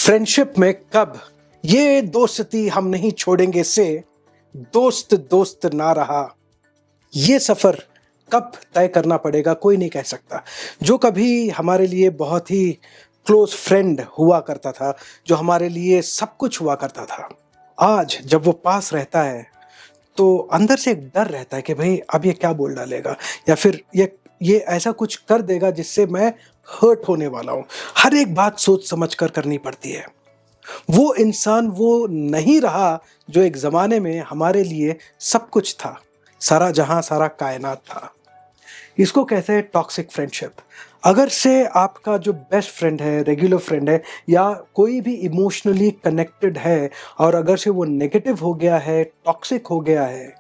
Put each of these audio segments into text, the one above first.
Friendship में कब ये दोस्ती हम नहीं छोड़ेंगे से दोस्त दोस्त ना रहा, ये सफर कब तय करना पड़ेगा कोई नहीं कह सकता। जो कभी हमारे लिए बहुत ही क्लोज फ्रेंड हुआ करता था, जो हमारे लिए सब कुछ हुआ करता था, आज जब वो पास रहता है तो अंदर से एक डर रहता है कि भाई अब ये क्या बोल डालेगा या फिर ये ऐसा कुछ कर देगा जिससे मैं हर्ट होने वाला हूं। हर एक बात सोच समझ कर करनी पड़ती है। वो इंसान वो नहीं रहा जो एक जमाने में हमारे लिए सब कुछ था, सारा जहां सारा कायनात था। इसको कहते हैं टॉक्सिक फ्रेंडशिप। अगर से आपका जो बेस्ट फ्रेंड है, रेगुलर फ्रेंड है या कोई भी इमोशनली कनेक्टेड है और अगर से वो नेगेटिव हो गया है, टॉक्सिक हो गया है,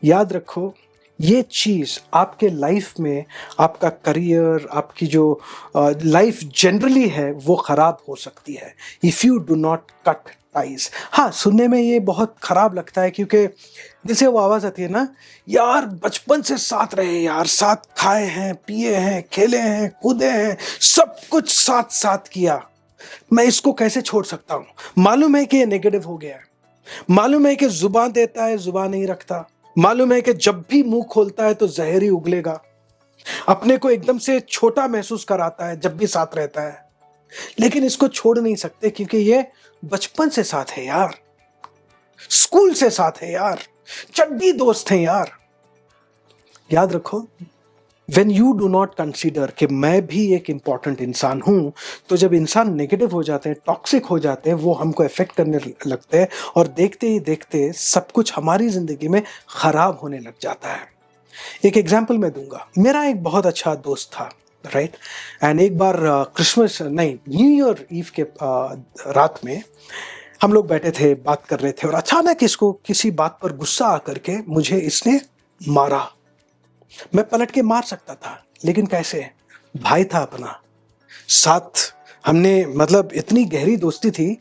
याद रखो ये चीज़ आपके लाइफ में, आपका करियर, आपकी जो लाइफ जनरली है वो ख़राब हो सकती है if you do not cut ties. हाँ, सुनने में ये बहुत ख़राब लगता है क्योंकि जैसे वो आवाज़ आती है ना, यार बचपन से साथ रहे, यार साथ खाए हैं, पिए हैं, खेले हैं, कूदे हैं, सब कुछ साथ साथ किया, मैं इसको कैसे छोड़ सकता हूँ। मालूम है कि ये नेगेटिव हो गया है, मालूम है कि जुबान देता है जुबान नहीं रखता, मालूम है कि जब भी मुंह खोलता है तो जहर ही उगलेगा, अपने को एकदम से छोटा महसूस कराता है जब भी साथ रहता है, लेकिन इसको छोड़ नहीं सकते क्योंकि ये बचपन से साथ है यार, स्कूल से साथ है यार, चड्डी दोस्त हैं यार। याद रखो, when you do not consider कि मैं भी एक इंपॉर्टेंट इंसान हूं, तो जब इंसान नेगेटिव हो जाते हैं, टॉक्सिक हो जाते हैं, वो हमको इफेक्ट करने लगते हैं और देखते ही देखते सब कुछ हमारी जिंदगी में खराब होने लग जाता है। एक एग्जाम्पल मैं दूंगा। मेरा एक बहुत अच्छा दोस्त था, राइट, एंड एक बार क्रिसमस नहीं, न्यू ईयर ईव के रात में हम लोग बैठे थे, बात कर रहे थे और अचानक इसको किसी बात पर गुस्सा आकर के मुझे इसने मारा। मैं पलट के मार सकता था लेकिन कैसे, भाई था अपना साथ, हमने मतलब इतनी गहरी दोस्ती थी,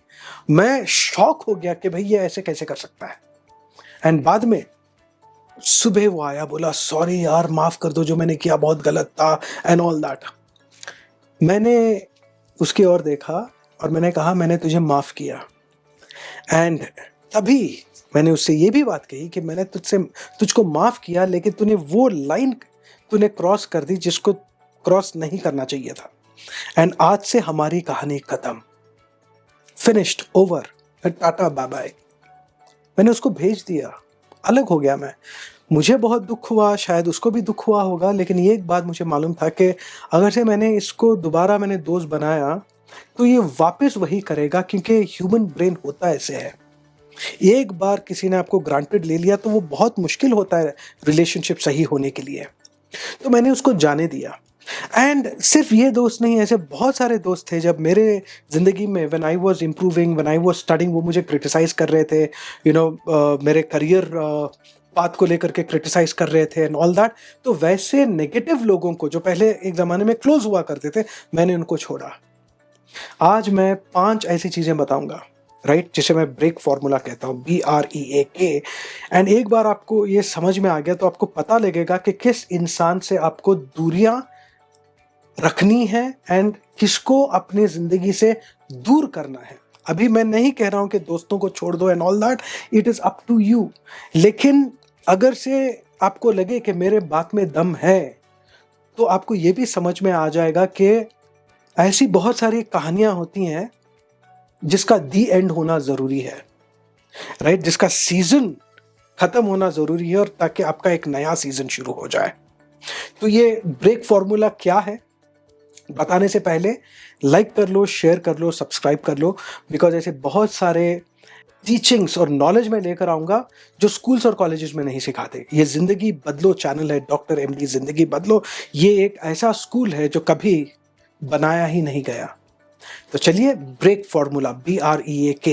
मैं शॉक हो गया कि भाई ये ऐसे कैसे कर सकता है। एंड बाद में सुबह वो आया, बोला सॉरी यार माफ कर दो, जो मैंने किया बहुत गलत था एंड ऑल दैट। मैंने उसकी ओर देखा और मैंने कहा मैंने तुझे माफ किया, एंड तभी मैंने उससे ये भी बात कही कि मैंने तुझको माफ किया लेकिन तूने वो लाइन क्रॉस कर दी जिसको क्रॉस नहीं करना चाहिए था। एंड आज से हमारी कहानी खत्म, finished, over, tata bye bye. मैंने उसको भेज दिया, अलग हो गया मैं। मुझे बहुत दुख हुआ, शायद उसको भी दुख हुआ होगा, लेकिन ये एक बात मुझे मालूम था कि अगर से मैंने इसको दोबारा दोस्त बनाया तो ये वापस वही करेगा, क्योंकि ह्यूमन ब्रेन होता ऐसे है। एक बार किसी ने आपको ग्रांटेड ले लिया तो वो बहुत मुश्किल होता है रिलेशनशिप सही होने के लिए। तो मैंने उसको जाने दिया। एंड सिर्फ ये दोस्त नहीं, ऐसे बहुत सारे दोस्त थे जब मेरे जिंदगी में when I was improving, when I was studying, वो मुझे क्रिटिसाइज कर रहे थे, मेरे करियर बात को लेकर के क्रिटिसाइज कर रहे थे एंड ऑल दैट। तो वैसे नेगेटिव लोगों को जो पहले एक जमाने में क्लोज हुआ करते थे, मैंने उनको छोड़ा। आज मैं 5 ऐसी चीजें बताऊंगा, राइट, जिसे मैं ब्रेक फॉर्मूला कहता हूँ, BREAK। एंड एक बार आपको ये समझ में आ गया तो आपको पता लगेगा कि किस इंसान से आपको दूरियां रखनी है एंड किसको अपनी जिंदगी से दूर करना है। अभी मैं नहीं कह रहा हूं कि दोस्तों को छोड़ दो and all that, it is up to you. लेकिन अगर से आपको लगे कि मेरे बात में दम है तो आपको ये भी समझ में आ जाएगा कि ऐसी बहुत सारी कहानियां होती हैं जिसका दी एंड होना जरूरी है, राइट, जिसका सीजन खत्म होना जरूरी है और ताकि आपका एक नया सीजन शुरू हो जाए। तो ये ब्रेक फॉर्मूला क्या है बताने से पहले लाइक कर लो, शेयर कर लो, सब्सक्राइब कर लो, बिकॉज ऐसे बहुत सारे टीचिंग्स और नॉलेज में लेकर आऊंगा जो स्कूल्स और कॉलेजेस में नहीं सिखाते। ये जिंदगी बदलो चैनल है, डॉक्टर MD जिंदगी बदलो। ये एक ऐसा स्कूल है जो कभी बनाया ही नहीं गया। तो चलिए, ब्रेक फॉर्मूला, BREAK।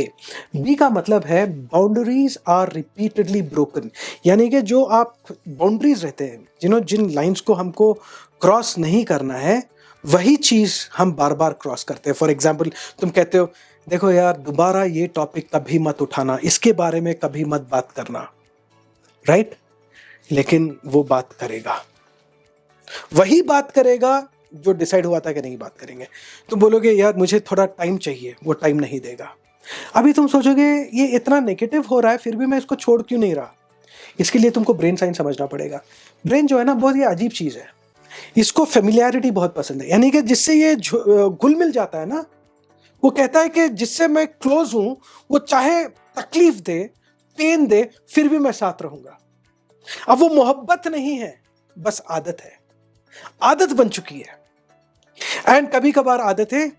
बी का मतलब है बाउंड्रीज आर रिपीटेडली ब्रोकन, यानी कि जो आप बाउंड्रीज रहते हैं, जिन लाइंस को हमको क्रॉस नहीं करना है, वही चीज हम बार बार क्रॉस करते हैं। फॉर एग्जाम्पल, तुम कहते हो देखो यार दोबारा ये टॉपिक कभी मत उठाना, इसके बारे में कभी मत बात करना, राइट, लेकिन वो बात करेगा, वही बात करेगा जो डिसाइड हुआ था कि नहीं बात करेंगे, तुम बोलोगे यार मुझे थोड़ा टाइम चाहिए, वो टाइम नहीं देगा। अभी तुम सोचोगे ये इतना नेगेटिव हो रहा है फिर भी मैं इसको छोड़ क्यों नहीं रहा। इसके लिए तुमको ब्रेन साइंस समझना पड़ेगा। ब्रेन जो है ना बहुत ही अजीब चीज़ है, इसको फेमिलियरिटी बहुत पसंद है, यानी कि जिससे ये घुल मिल जाता है ना, वो कहता है कि जिससे मैं क्लोज हूं वो चाहे तकलीफ दे, पेन दे, फिर भी मैं साथ रहूंगा। अब वो मोहब्बत नहीं है, बस आदत है, आदत बन चुकी है। एंड कभी कभार आदतें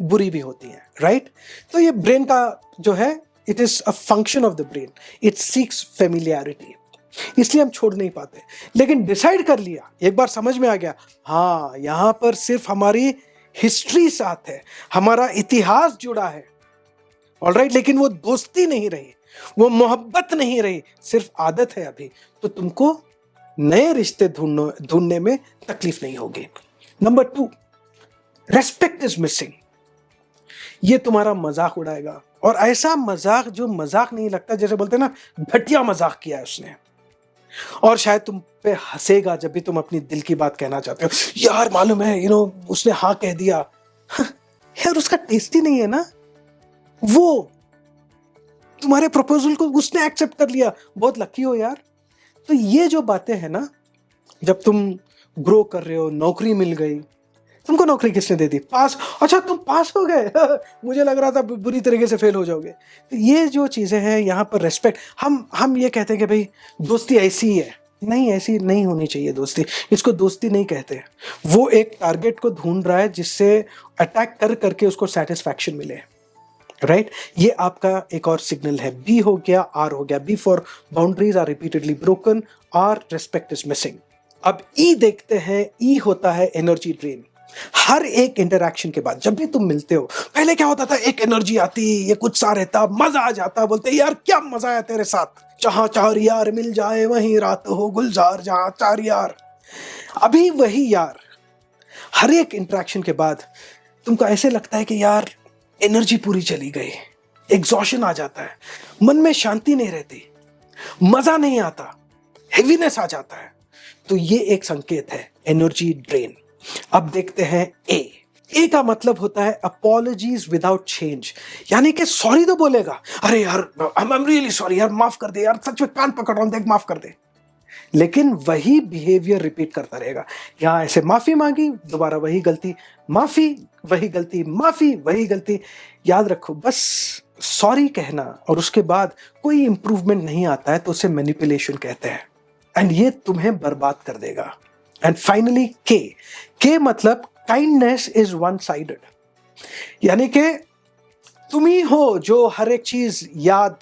बुरी भी होती हैं, राइट। तो ये ब्रेन का जो है, it is a function of the brain, it seeks familiarity, इसलिए हम छोड़ नहीं पाते। लेकिन डिसाइड कर लिया, एक बार समझ में आ गया, हाँ यहां पर सिर्फ हमारी हिस्ट्री साथ है, हमारा इतिहास जुड़ा है, ऑलराइट, लेकिन वो दोस्ती नहीं रही, वो मोहब्बत नहीं रही, सिर्फ आदत है अभी, तो तुमको नए रिश्ते ढूंढने में तकलीफ नहीं होगी। Number 2, respect is missing. ये तुम्हारा मजाक उड़ाएगा, और ऐसा मजाक जो मजाक नहीं लगता, जैसे बोलते हैं ना घटिया मजाक किया है उसने, और शायद तुम पे हंसेगा जब भी तुम अपनी दिल की बात कहना चाहते हो। यार मालूम है उसने हाँ कह दिया। यार उसका टेस्ट ही नहीं है ना, वो तुम्हारे प्रपोजल को उसने एक्सेप्ट कर लिया, बहुत लकी हो यार। तो ये जो बातें हैं ना, जब तुम ग्रो कर रहे हो, नौकरी मिल गई, तुमको नौकरी किसने दे दी? पास, अच्छा तुम पास हो गए मुझे लग रहा था बुरी तरीके से फेल हो जाओगे। तो ये जो चीजें हैं यहाँ पर रेस्पेक्ट, हम ये कहते हैं कि भाई दोस्ती ऐसी ही है, नहीं ऐसी नहीं होनी चाहिए दोस्ती, इसको दोस्ती नहीं कहते। वो एक टारगेट को ढूंढ रहा है जिससे अटैक कर करके उसको सेटिस्फैक्शन मिले, राइट। ये आपका एक और सिग्नल है, बी हो गया, आर हो गया। B for boundaries are repeatedly broken, or respect is missing. अब ई देखते हैं, ई होता है एनर्जी ड्रेन। हर एक इंटरैक्शन के बाद जब भी तुम मिलते हो, पहले क्या होता था, एक एनर्जी आती, ये कुछ सा रहता, मजा आ जाता, बोलते यार क्या मजा आया तेरे साथ, जहां चार यार मिल जाए वहीं रात हो गुलजार, जहां चार यार। अभी वही यार हर एक इंटरैक्शन के बाद तुमको ऐसे लगता है कि यार एनर्जी पूरी चली गई, एग्जॉशन आ जाता है, मन में शांति नहीं रहती, मजा नहीं आता, हेवीनेस आ जाता है। तो ये एक संकेत है, एनर्जी ड्रेन। अब देखते हैं ए का मतलब होता है अपॉलॉजीज विदाउट चेंज, यानी कि सॉरी तो बोलेगा, अरे यार आई एम रियली सॉरी यार, माफ कर दे यार, सच में कान पकड़ रहा हूं, देख माफ कर दे। लेकिन वही बिहेवियर रिपीट करता रहेगा, यहां ऐसे माफी मांगी, दोबारा वही गलती, माफी वही गलती, माफी वही गलती। याद रखो, बस सॉरी कहना और उसके बाद कोई इंप्रूवमेंट नहीं आता है तो उसे मैनिपुलेशन कहते हैं, एंड ये तुम्हें बर्बाद कर देगा। एंड फाइनली के मतलब काइंडनेस इज वन साइडेड, यानी कि तुम ही हो जो हर एक चीज याद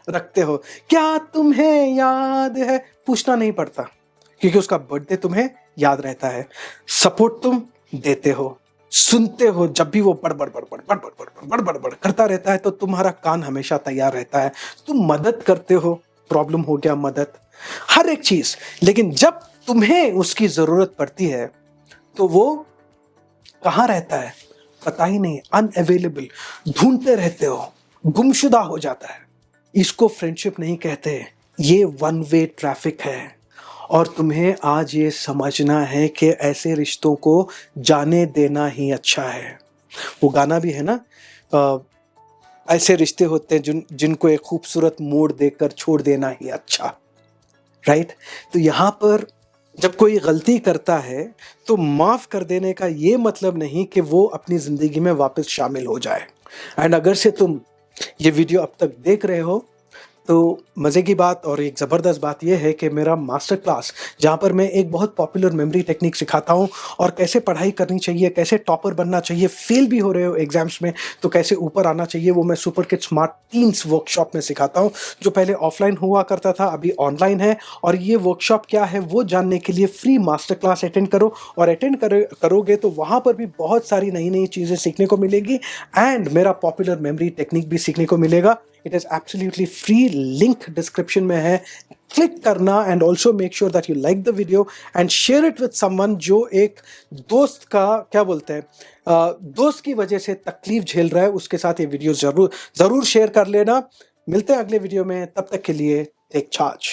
रखते हो। क्या तुम्हें याद है, पूछना नहीं पड़ता, क्योंकि उसका बर्थडे तुम्हें याद रहता है। सपोर्ट तुम देते हो, सुनते हो, जब भी वो बड़बड़ बड़बड़ बड़बड़ बड़बड़ बड़बड़ करता रहता है तो तुम्हारा कान हमेशा तैयार रहता है। तुम मदद करते हो, प्रॉब्लम हो गया मदद, हर एक चीज। लेकिन जब तुम्हें उसकी जरूरत पड़ती है तो वो कहां रहता है पता ही नहीं, अनअवेलेबल, ढूंढते रहते हो, गुमशुदा हो जाता है। इसको फ्रेंडशिप नहीं कहते, ये वन वे ट्रैफिक है। और तुम्हें आज ये समझना है कि ऐसे रिश्तों को जाने देना ही अच्छा है। वो गाना भी है ना, ऐसे रिश्ते होते हैं जिनको एक खूबसूरत मोड़ देकर छोड़ देना ही अच्छा, राइट। तो यहाँ पर जब कोई गलती करता है तो माफ कर देने का ये मतलब नहीं कि वो अपनी जिंदगी में वापस शामिल हो जाए। एंड अगर से तुम ये वीडियो अब तक देख रहे हो तो मज़े की बात और एक ज़बरदस्त बात यह है कि मेरा मास्टर क्लास, जहाँ पर मैं एक बहुत पॉपुलर मेमोरी टेक्निक सिखाता हूँ और कैसे पढ़ाई करनी चाहिए, कैसे टॉपर बनना चाहिए, फेल भी हो रहे हो एग्जाम्स में तो कैसे ऊपर आना चाहिए, वो मैं super kid smart teams workshop में सिखाता हूँ, जो पहले ऑफलाइन हुआ करता था अभी ऑनलाइन है। और ये वर्कशॉप क्या है वो जानने के लिए फ्री मास्टर क्लास अटेंड करो, और अटेंड करोगे तो वहाँ पर भी बहुत सारी नई नई चीज़ें सीखने को मिलेगी एंड मेरा पॉपुलर मेमोरी टेक्निक भी सीखने को मिलेगा। It is absolutely free, link description में है, क्लिक करना। And also make sure that you like the video and share it with someone जो एक दोस्त का क्या बोलते हैं, दोस्त की वजह से तकलीफ झेल रहा है, उसके साथ ये वीडियो जरूर शेयर कर लेना। मिलते हैं अगले वीडियो में, तब तक के लिए टेक चार्ज।